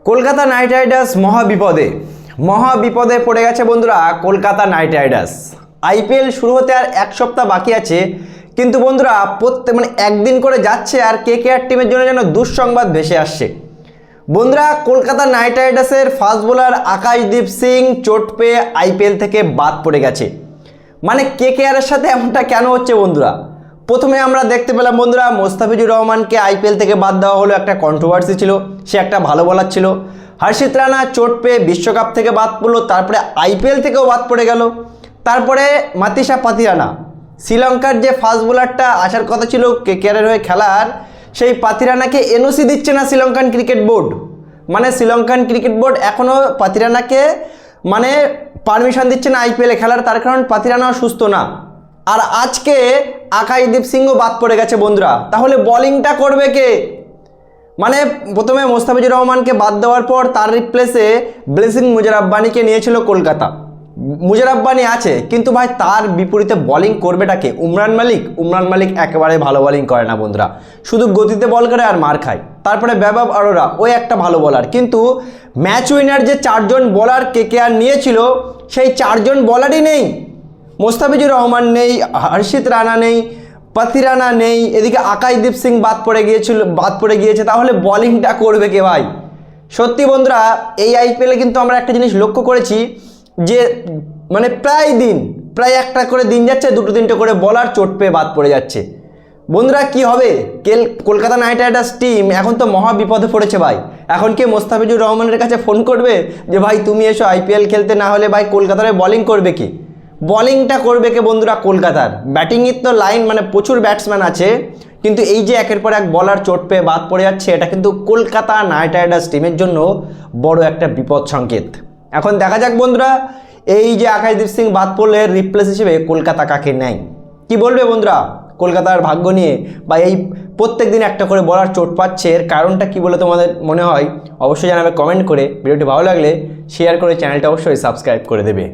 Kolkata night Riders মহাবিপদে পড়ে গেছে বন্ধুরা। কলকাতা নাইট রাইডার্স আইপিএল শুরু হতে আর এক সপ্তাহ বাকি আছে, কিন্তু বন্ধুরা একদিন করে যাচ্ছে আর কেকেআর টিমের জন্য যেন দুঃসংবাদ ভেসে আসছে। বন্ধুরা, কলকাতা নাইট রাইডার্সের ফাস্ট বোলার আকাশদীপ সিং চোট পেয়ে আইপিএল থেকে বাদ পড়ে গেছে। কেকেআরের সাথে এমনটা কেন হচ্ছে বন্ধুরা? প্রথমে আমরা দেখতে পেলাম বন্ধুরা, মোস্তাফিজুর রহমানকে আইপিএল থেকে বাদ দেওয়া হলো, একটা কন্ট্রোভার্সি ছিল, সে একটা ভালো বোলার ছিল। হর্ষিত রানা চোট পেয়ে বিশ্বকাপ থেকে বাদ পড়লো, তারপরে আইপিএল থেকেও বাদ পড়ে গেল। তারপরে মাতিসা পাতিরানা, শ্রীলঙ্কার যে ফাস্ট বোলারটা আসার কথা ছিল কেকেআরের হয়ে খেলার, সেই পাতিরানাকে এনওসি দিচ্ছে না Sri Lankan cricket board. Sri Lankan cricket board এখনও পাতিরানাকে পারমিশন দিচ্ছে না আইপিএলে খেলার, তার কারণ পাতিরানা সুস্থ না। আর আজকে আকাশদীপ সিংও বাদ পড়ে গেছে বন্ধুরা। তাহলে বোলিংটা করবে কে? প্রথমে মোস্তাফিজুর রহমানকে বাদ দেওয়ার পর তার রিপ্লেসে ব্লেসিং মুজারাব্বানিকে নিয়েছিল কলকাতা। মুজারাব্বানি আছে, কিন্তু ভাই তার বিপরীতে বোলিং করবেটাকে উমরান মালিক একেবারে ভালো বোলিং করে না বন্ধুরা, শুধু গতিতে বল করে আর মার খায়। তারপরে বৈভব অরোরা, ওই একটা ভালো বোলার, কিন্তু ম্যাচ উইনার যে 4 জন বোলার কেকেআর নিয়েছিল সেই 4 জন বোলারই নেই। মোস্তাফিজুর রহমান নেই, হর্ষিত রানা নেই, পাতিরানা নেই, এদিকে আকাশদীপ সিং বাদ পড়ে গিয়েছে। তাহলে বোলিংটা করবে কে ভাই? সত্যি বন্ধুরা, এই আইপিএলে কিন্তু আমরা একটা জিনিস লক্ষ্য করেছি যে প্রায় একটা করে দিন যাচ্ছে, 2-3টে করে বোলার চোট পেয়ে বাদ পড়ে যাচ্ছে। বন্ধুরা, কি হবে? কলকাতা নাইট রাইডার্স টিম এখন তো মহা বিপদে পড়েছে ভাই। এখন কি মোস্তাফিজুর রহমানের কাছে ফোন করবে যে ভাই তুমি এসো আইপিএল খেলতে, না হলে ভাই কলকাতার বোলিং করবে কি? বোলিংটা করবে কে বন্ধুরা? কলকাতার ব্যাটিংয়ের তো লাইন প্রচুর ব্যাটসম্যান আছে, কিন্তু এই যে একের পর এক বোলার চোট পেয়ে বাদ পড়ে যাচ্ছে, এটা কিন্তু কলকাতা নাইট রাইডার্স টিমের জন্য বড় একটা বিপদ সংকেত। এখন দেখা যাক বন্ধুরা, এই যে আকাশদীপ সিং বাদ পড়লে রিপ্লেস হিসেবে কলকাতা কাকে নেয়। কি বলবে বন্ধুরা কলকাতার ভাগ্য নিয়ে? বা এই প্রত্যেক দিন একটা করে বোলার চোট পাচ্ছে, এর কারণটা কি বলে তোমাদের মনে হয়? অবশ্যই জানাবে কমেন্ট করে। ভিডিওটি ভালো লাগলে শেয়ার করে চ্যানেলটা অবশ্যই সাবস্ক্রাইব করে দেবে।